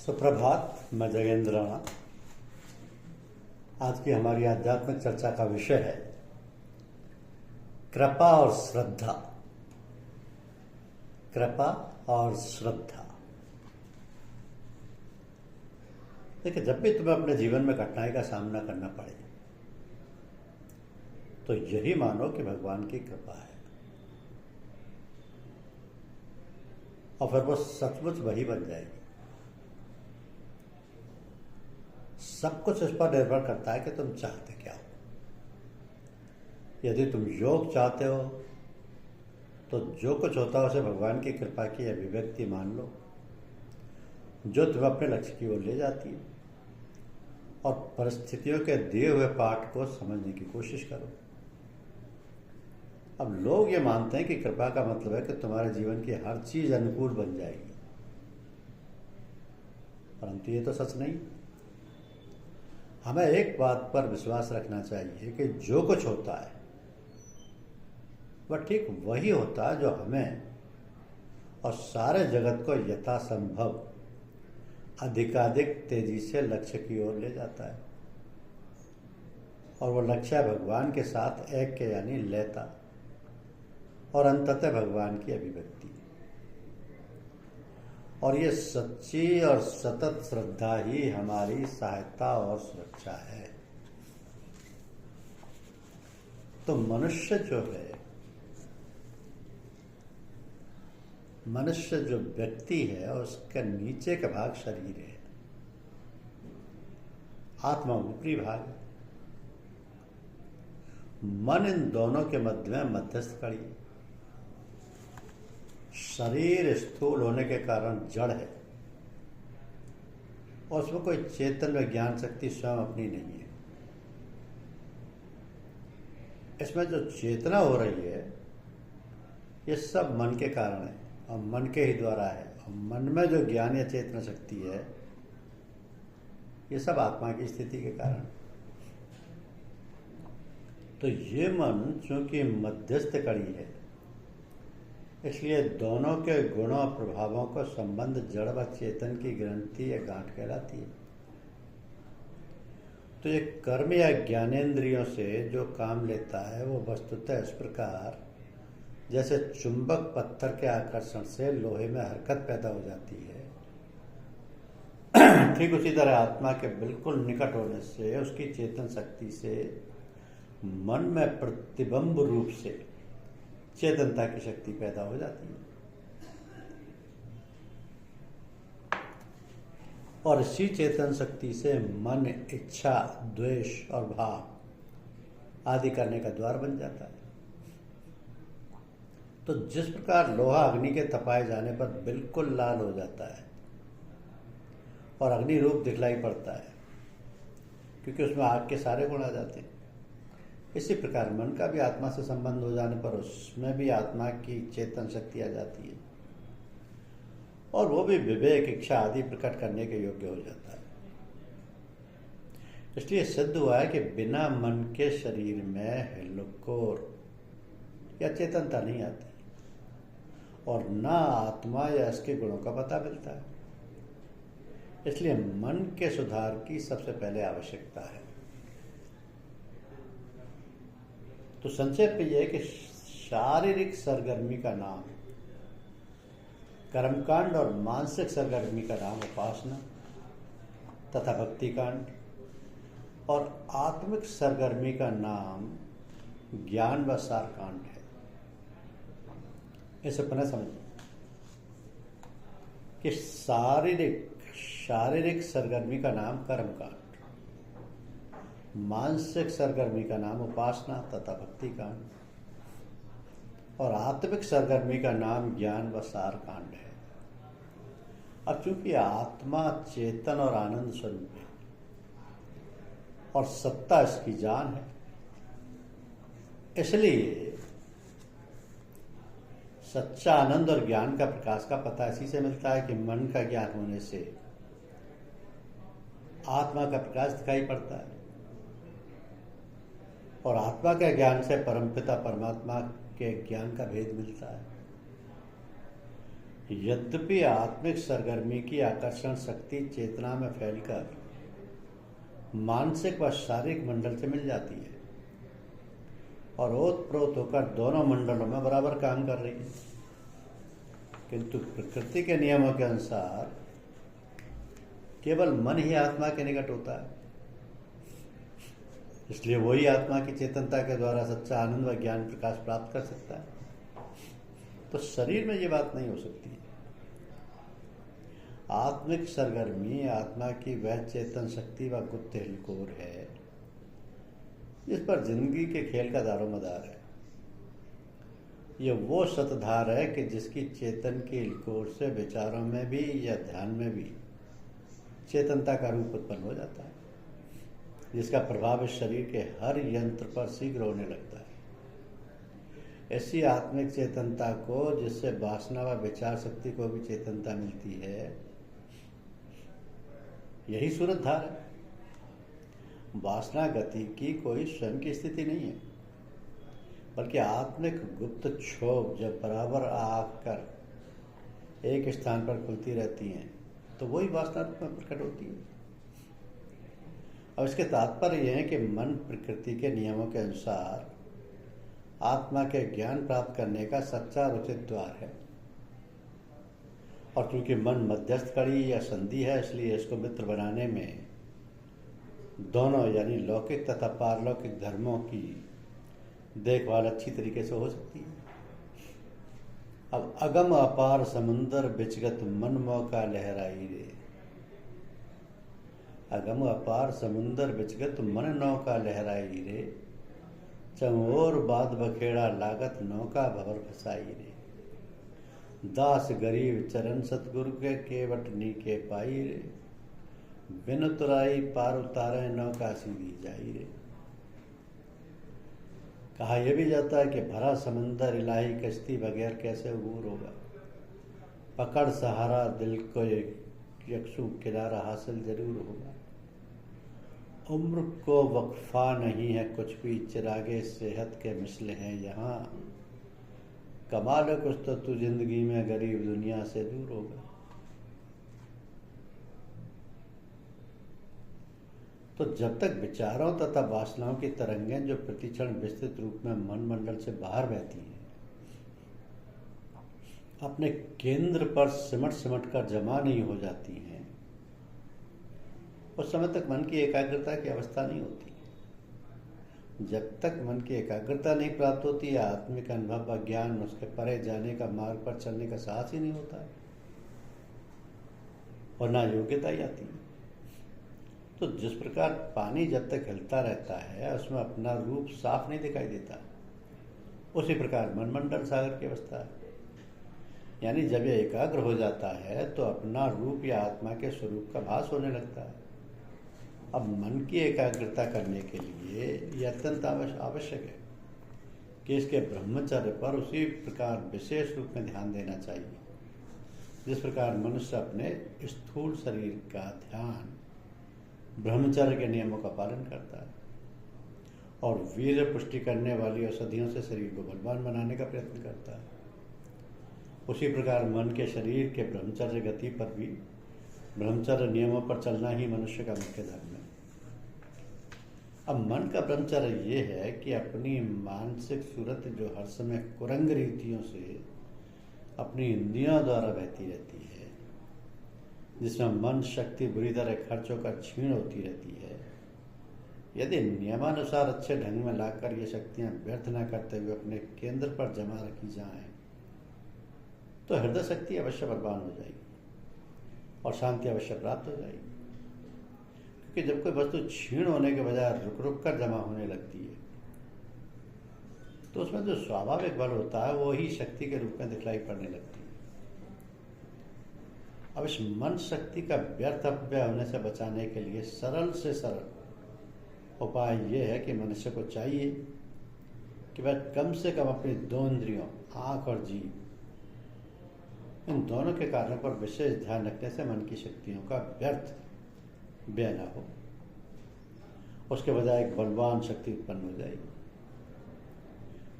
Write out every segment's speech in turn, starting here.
सुप्रभात। मैं जगेंद्र राणा। आज की हमारी आध्यात्मिक चर्चा का विषय है कृपा और श्रद्धा। कृपा और श्रद्धा। देखिए, जब भी तुम्हें अपने जीवन में कठिनाई का सामना करना पड़े तो यही मानो कि भगवान की कृपा है, और फिर वो सचमुच वही बन जाएगी। सब कुछ इस पर निर्भर करता है कि तुम चाहते क्या हो। यदि तुम योग चाहते हो तो जो कुछ होता है उसे भगवान की कृपा की अभिव्यक्ति मान लो, जो तुम्हें अपने लक्ष्य की ओर ले जाती है, और परिस्थितियों के दिए हुए पाठ को समझने की कोशिश करो। अब लोग ये मानते हैं कि कृपा का मतलब है कि तुम्हारे जीवन की हर चीज अनुकूल बन जाएगी, परंतु ये तो सच नहीं। हमें एक बात पर विश्वास रखना चाहिए कि जो कुछ होता है वह ठीक वही होता है जो हमें और सारे जगत को यथासंभव अधिकाधिक तेजी से लक्ष्य की ओर ले जाता है, और वो लक्ष्य है भगवान के साथ ऐक्य यानी लयता, और अंततः भगवान की अभिव्यक्ति। और ये सच्ची और सतत श्रद्धा ही हमारी सहायता और सुरक्षा है। तो मनुष्य जो व्यक्ति है उसका नीचे का भाग शरीर है, आत्मा ऊपरी भाग है, मन इन दोनों के मध्य में मध्यस्थ कड़ी है। शरीर स्थूल होने के कारण जड़ है और उसमें कोई चेतन व ज्ञान शक्ति स्वयं अपनी नहीं है। इसमें जो चेतना हो रही है ये सब मन के कारण है और मन के ही द्वारा है, और मन में जो ज्ञान या चेतना शक्ति है ये सब आत्मा की स्थिति के कारण। तो ये मन चूंकि मध्यस्थ कड़ी है, इसलिए दोनों के गुणों और प्रभावों का संबंध जड़ व चेतन की ग्रंथि या गांठ कहलाती है। तो ये कर्म या ज्ञानेंद्रियों से जो काम लेता है वो वस्तुतः इस प्रकार जैसे चुंबक पत्थर के आकर्षण से लोहे में हरकत पैदा हो जाती है, ठीक उसी तरह आत्मा के बिल्कुल निकट होने से उसकी चेतन शक्ति से मन में प्रतिबिंब रूप से चेतनता की शक्ति पैदा हो जाती है, और इसी चेतन शक्ति से मन इच्छा, द्वेष और भाव आदि करने का द्वार बन जाता है। तो जिस प्रकार लोहा अग्नि के तपाए जाने पर बिल्कुल लाल हो जाता है और अग्नि रूप दिखलाई पड़ता है क्योंकि उसमें आग के सारे गुण आ जाते हैं, इसी प्रकार मन का भी आत्मा से संबंध हो जाने पर उसमें भी आत्मा की चेतन शक्ति आ जाती है और वो भी विवेक, इच्छा आदि प्रकट करने के योग्य हो जाता है। इसलिए सिद्ध हुआ है कि बिना मन के शरीर में हिल्लोकोर या चेतनता नहीं आती और ना आत्मा या इसके गुणों का पता मिलता है। इसलिए मन के सुधार की सबसे पहले आवश्यकता है। तो संक्षेप में यह है कि शारीरिक सरगर्मी का नाम कर्मकांड और मानसिक सरगर्मी का नाम उपासना तथा भक्ति कांड, और आत्मिक सरगर्मी का नाम ज्ञान व सार कांड है। इसे पुनः समझिए कि शारीरिक सरगर्मी का नाम कर्मकांड, मानसिक सरगर्मी का नाम उपासना तथा भक्ति कांड, और आत्मिक सरगर्मी का नाम ज्ञान व सार कांड है। अब चूंकि आत्मा चेतन और आनंद स्वरूप है और सत्ता इसकी जान है, इसलिए सच्चा आनंद और ज्ञान का प्रकाश का पता इसी से मिलता है कि मन का ज्ञान होने से आत्मा का प्रकाश दिखाई पड़ता है, और आत्मा के ज्ञान से परमपिता परमात्मा के ज्ञान का भेद मिलता है। यद्यपि आत्मिक सरगर्मी की आकर्षण शक्ति चेतना में फैलकर मानसिक व शारीरिक मंडल से मिल जाती है और ओतप्रोत होकर दोनों मंडलों में बराबर काम कर रही है, किंतु प्रकृति के नियमों के अनुसार केवल मन ही आत्मा के निकट होता है। इसलिए वही आत्मा की चेतनता के द्वारा सच्चा आनंद व ज्ञान प्रकाश प्राप्त कर सकता है। तो शरीर में ये बात नहीं हो सकती। आत्मिक सरगर्मी आत्मा की वह चेतन शक्ति व गुप्त हिलकोर है जिस पर जिंदगी के खेल का दारोमदार है। यह वो शतधार है कि जिसकी चेतन की हिलकोर से विचारों में भी या ध्यान में भी चेतनता का रूप उत्पन्न हो जाता है, जिसका प्रभाव इस शरीर के हर यंत्र पर शीघ्र होने लगता है। ऐसी आत्मिक चेतनता को, जिससे वासना व विचार शक्ति को भी चेतनता मिलती है, यही सूरत धार है। वासना गति की कोई स्वयं की स्थिति नहीं है, बल्कि आत्मिक गुप्त क्षोभ जब बराबर आकर एक स्थान पर खुलती रहती हैं तो वही वासना रूप में प्रकट होती है। अब इसके तात्पर्य यह है कि मन प्रकृति के नियमों के अनुसार आत्मा के ज्ञान प्राप्त करने का सच्चा और उचित द्वार है, और चूंकि मन मध्यस्थ कड़ी या संधि है, इसलिए इसको मित्र बनाने में दोनों यानी लौकिक तथा पारलौकिक धर्मों की देखभाल अच्छी तरीके से हो सकती है। अब अगम अपार समुंदर बिचगत मन मौका लहराई रे, अगम अपार समुंदर बिचगत मन नौका लहराई रे, चमोर बाद बखेड़ा लागत नौका भवर फसाई रे, दास गरीब चरण सतगुरु के केवट नीके पाई रे, बिन तुराई पार उतारे नौका सीधी जाई रे। कहा यह भी जाता है कि भरा समंदर इलाही कश्ती बगैर कैसे अबूर होगा, पकड़ सहारा दिल को यकसू किनारा हासिल जरूर होगा, उम्र को वक्फा नहीं है कुछ भी, चिरागे सेहत के मिसले हैं यहाँ, कमाल कुछ तो तू जिंदगी में गरीब दुनिया से दूर होगा। तो जब तक विचारों तथा वासनाओं की तरंगें जो प्रतिक्षण विस्तृत रूप में मन मंडल से बाहर बहती हैं, अपने केंद्र पर सिमट सिमट कर जमा नहीं हो जाती हैं, उस समय तक मन की एकाग्रता की अवस्था नहीं होती। जब तक मन की एकाग्रता नहीं प्राप्त होती, आत्मिक अनुभव व ज्ञान उसके परे जाने का मार्ग पर चलने का साहस ही नहीं होता है और ना योग्यता ही आती है। तो जिस प्रकार पानी जब तक हिलता रहता है उसमें अपना रूप साफ नहीं दिखाई देता, उसी प्रकार मन मंडल सागर की अवस्था है। यानी जब यह एकाग्र हो जाता है तो अपना रूप या आत्मा के स्वरूप का भास होने लगता है। अब मन की एकाग्रता करने के लिए यह अत्यंत आवश्यक है कि इसके ब्रह्मचर्य पर उसी प्रकार विशेष रूप में ध्यान देना चाहिए जिस प्रकार मनुष्य अपने स्थूल शरीर का ध्यान ब्रह्मचर्य के नियमों का पालन करता है और वीर्य पुष्टि करने वाली औषधियों से शरीर को बलवान बनाने का प्रयत्न करता है। उसी प्रकार मन के शरीर के ब्रह्मचर्य गति पर भी ब्रह्मचर्य नियमों पर चलना ही मनुष्य का मुख्य धर्म है। अब मन का ब्रह्मचर्य ये है कि अपनी मानसिक सूरत जो हर समय कुरंग रीतियों से अपनी इंद्रियों द्वारा बहती रहती है, जिसमें मन शक्ति बुरी तरह खर्च होकर क्षीण होती रहती है, यदि नियमानुसार अच्छे ढंग में लाकर ये शक्तियां व्यर्थ न करते हुए अपने केंद्र पर जमा रखी जाएं, तो हृदय शक्ति अवश्य बलवान हो जाएगी और शांति अवश्य प्राप्त हो जाएगी। क्योंकि जब कोई वस्तु क्षीण होने के बजाय रुक रुक कर जमा होने लगती है तो उसमें जो स्वाभाविक बल होता है वो ही शक्ति के रूप में दिखलाई पड़ने लगती है। अब इस मन शक्ति का व्यर्थ अपव्यय होने से बचाने के लिए सरल से सरल उपाय यह है कि मनुष्य को चाहिए कि वह कम से कम अपनी दो इंद्रियों आँख और जीभ इन दोनों के कारणों पर विशेष ध्यान रखने से मन की शक्तियों का व्यर्थ व्यय न हो, उसके बजाय एक बलवान शक्ति उत्पन्न हो जाएगी।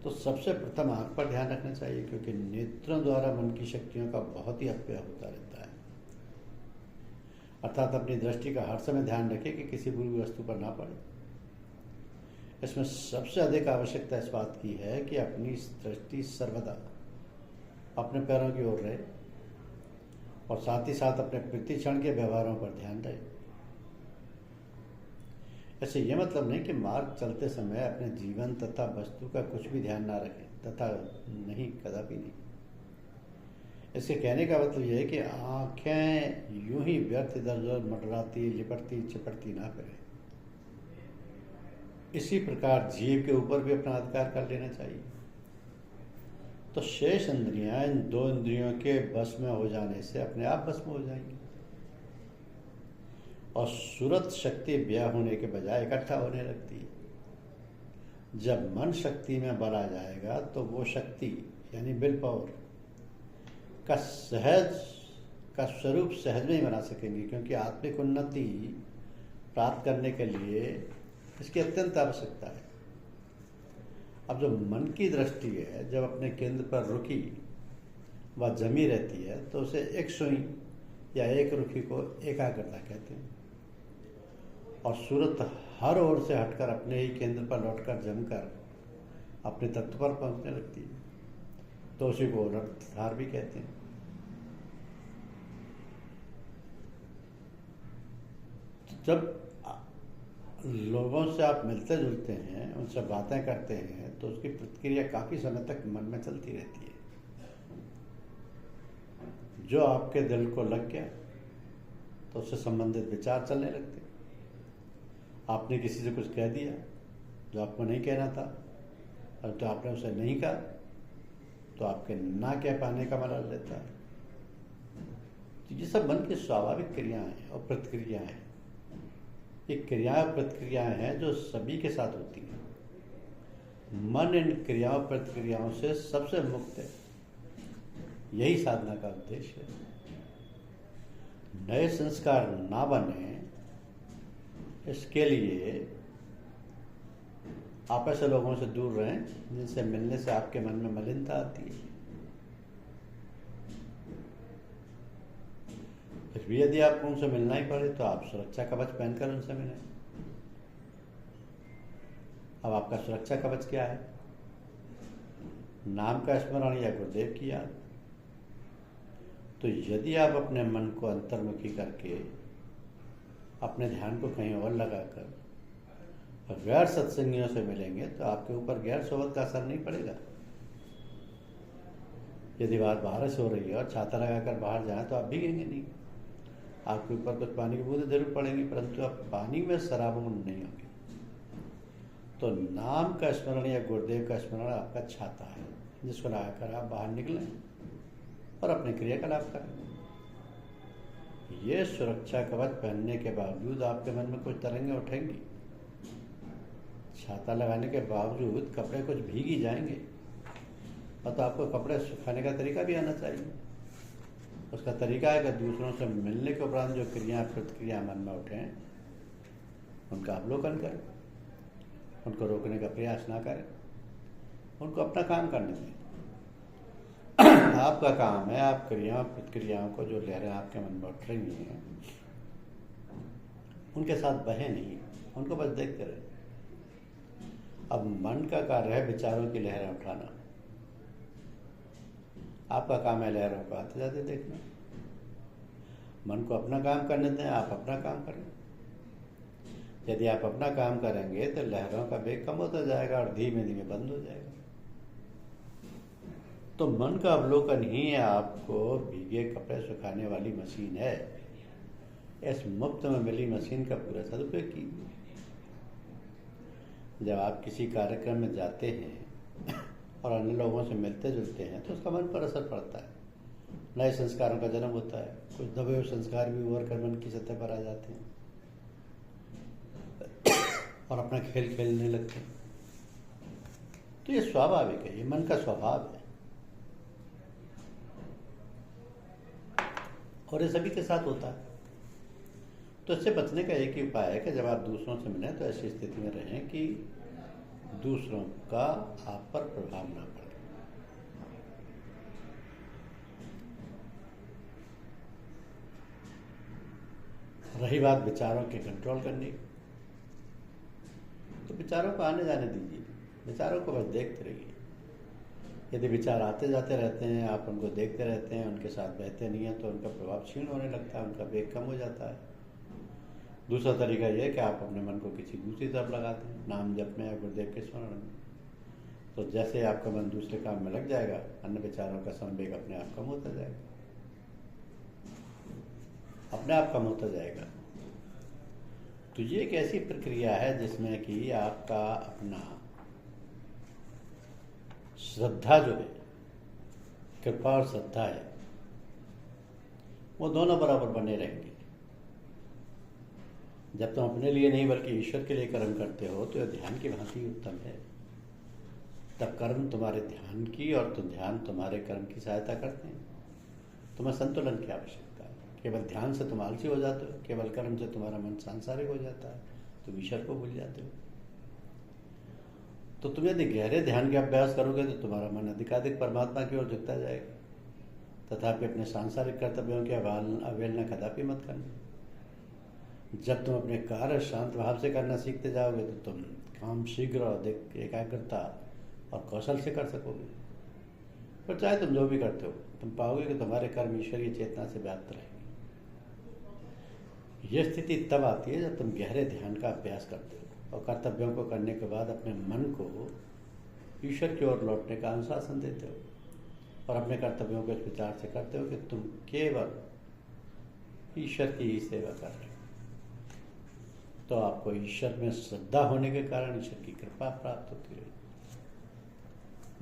तो सबसे प्रथम आँख पर ध्यान रखना चाहिए, क्योंकि नेत्रों द्वारा मन की शक्तियों का बहुत ही अपव्यय होता रहता है। अर्थात अपनी दृष्टि का हर समय ध्यान रखें कि किसी बुरी वस्तु पर ना पड़े। इसमें सबसे अधिक आवश्यकता इस बात की है कि अपनी दृष्टि सर्वदा अपने पैरों की ओर रहे और साथ ही साथ अपने प्रति क्षण के व्यवहारों पर ध्यान रहे। ऐसे यह मतलब नहीं कि मार्ग चलते समय अपने जीवन तथा वस्तु का कुछ भी ध्यान ना रखें, तथा नहीं, कदापि नहीं। इसके कहने का मतलब यह है कि आंखें यूं ही व्यर्थ इधर उधर मंडराती, लिपटती चिपटती ना करें। इसी प्रकार जीव के ऊपर भी अपना अधिकार कर लेना चाहिए। तो शेष इंद्रियां इन दो इंद्रियों के वश में हो जाने से अपने आप वश में हो जाएंगी और सूरत शक्ति व्यय होने के बजाय इकट्ठा होने लगती है। जब मन शक्ति में बल आ जाएगा तो वो शक्ति यानी विल पावर का स्वरूप सहज में ही बना सकेंगे, क्योंकि आत्मिक उन्नति प्राप्त करने के लिए इसकी अत्यंत आवश्यकता है। अब जो मन की दृष्टि है, जब अपने केंद्र पर रुकी व जमी रहती है, तो उसे एक सुई या एक रुखी को एकाग्रता कहते हैं। और सूरत हर ओर से हटकर अपने ही केंद्र पर लौटकर जमकर अपने तत्व पर पहुंचने लगती है, तो उसी को रक्तधार भी कहते हैं। जब लोगों से आप मिलते जुलते हैं, उनसे बातें करते हैं, तो उसकी प्रतिक्रिया काफी समय तक मन में चलती रहती है। जो आपके दिल को लग गया तो उससे संबंधित विचार चलने लगते। आपने किसी से कुछ कह दिया जो आपको नहीं कहना था, और तो आपने उसे नहीं कहा तो आपके ना कह पाने का मतलब रहता है। तो ये सब मन की स्वाभाविक क्रियाएं और प्रतिक्रियाएं हैं। ये क्रियाएं और प्रतिक्रियाएं हैं जो सभी के साथ होती हैं। मन इन क्रियाओं प्रतिक्रियाओं से सबसे मुक्त है। यही साधना का उद्देश्य है। नए संस्कार ना बने, इसके लिए आप ऐसे लोगों से दूर रहें जिनसे मिलने से आपके मन में मलिनता आती है। फिर भी यदि आपको उनसे मिलना ही पड़े तो आप सुरक्षा कवच पहनकर उनसे मिलें। अब आपका सुरक्षा कवच क्या है? नाम का स्मरण या गुरुदेव की याद। तो यदि आप अपने मन को अंतर्मुखी करके अपने ध्यान को कहीं और लगाकर गैर सत्संगियों से मिलेंगे तो आपके ऊपर गैर सोबत का असर नहीं पड़ेगा। यदि बात बारिश हो रही है और छाता लगाकर बाहर जाएं तो आप भीगेंगे नहीं। आपके ऊपर कुछ पानी की बूंदें जरूर पड़ेंगी, परंतु आप पानी में सराबोर नहीं होंगे। तो नाम का स्मरण या गुरुदेव का स्मरण आपका छाता है, जिसको लगाकर आप बाहर निकलें और अपने क्रियाकलाप करें। ये सुरक्षा कवच पहनने के बावजूद आपके मन में कुछ तरंगें उठेंगी। छाता लगाने के बावजूद कपड़े कुछ भीग ही जाएंगे, और तो आपको कपड़े सुखाने का तरीका भी आना चाहिए। उसका तरीका है कि दूसरों से मिलने के उपरांत जो क्रिया प्रतिक्रिया मन में उठे उनका अवलोकन करें, उनको रोकने का प्रयास ना करें, उनको अपना काम करने दें। आपका काम है आप क्रियाओं प्रतिक्रियाओं को, जो लहरें आपके मन में उठ रही हैं, उनके साथ बहे नहीं, उनको बस देखते रहे। अब मन का कार्य है विचारों की लहरें उठाना। आपका काम है लहरों को आते जाते देखना। मन को अपना काम करने दें, आप अपना काम करें। यदि आप अपना काम करेंगे तो लहरों का वेग कम होता जाएगा और धीमे धीमे बंद हो जाएगा। तो मन का अवलोकन ही आपको भीगे कपड़े सुखाने वाली मशीन है। इस मुफ्त में मिली मशीन का पूरा सदुपयोग कीजिए। जब आप किसी कार्यक्रम में जाते हैं और अन्य लोगों से मिलते जुलते हैं तो उसका मन पर असर पड़ता है। नए संस्कारों का जन्म होता है। कुछ दबे हुए संस्कार भी उभर कर मन की सतह पर आ जाते हैं और अपना खेल खेलने लगते हैं। तो ये स्वाभाविक है, ये मन का स्वभाव है और ये सभी के साथ होता है। तो इससे बचने का एक ही उपाय है कि जब आप दूसरों से मिलें तो ऐसी स्थिति में रहें कि दूसरों का आप पर प्रभाव ना पड़े। रही बात विचारों के कंट्रोल करने की, तो विचारों को आने जाने दीजिए, विचारों को बस देखते रहिए। यदि विचार आते जाते रहते हैं, आप उनको देखते रहते हैं, उनके साथ बहते नहीं हैं, तो उनका प्रभाव क्षीण होने लगता है, उनका वेग कम हो जाता है। दूसरा तरीका यह है कि आप अपने मन को किसी दूसरी तरफ लगा दें, नाम जप में या गुरुदेव के स्मरण में। तो जैसे आपका मन दूसरे काम में लग जाएगा, अन्य विचारों का संवेग अपने आप कम होता जाएगा, अपने आप कम होता जाएगा। तो ये एक ऐसी प्रक्रिया है जिसमें कि आपका अपना श्रद्धा जो है, कृपा और श्रद्धा है, वो दोनों बराबर बने रहेंगे। जब तुम अपने लिए नहीं बल्कि ईश्वर के लिए कर्म करते हो तो यह ध्यान की भांति उत्तम है। तब कर्म तुम्हारे ध्यान की और तुम ध्यान तुम्हारे कर्म की सहायता करते हैं। तुम्हें संतुलन की आवश्यकता है। केवल ध्यान से तुम आलसी हो जाते हो, केवल कर्म से तुम्हारा मन सांसारिक हो जाता है, तुम ईश्वर को भूल जाते हो। तो तुम यदि गहरे ध्यान का अभ्यास करोगे तो तुम्हारा मन अधिकाधिक परमात्मा की ओर झुकता जाएगा। तथापि अपने सांसारिक कर्तव्यों की अवहेलना कदापि मत करना। जब तुम अपने कार्य शांत भाव से करना सीखते जाओगे तो तुम काम शीघ्र और एकाग्रता और कौशल से कर सकोगे। पर चाहे तुम जो भी करते हो, तुम पाओगे कि तुम्हारे कर्म ईश्वरीय चेतना से व्याप्त रहेंगे। यह स्थिति तब आती है जब तुम गहरे ध्यान का अभ्यास करते हो और कर्तव्यों को करने के बाद अपने मन को ईश्वर की ओर लौटने का अनुशासन देते हो और अपने कर्तव्यों को इस विचार से करते हो कि तुम केवल ईश्वर की ही सेवा कर रहे हो। तो आपको ईश्वर में श्रद्धा होने के कारण ईश्वर की कृपा प्राप्त होती रहेगी।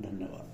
धन्यवाद।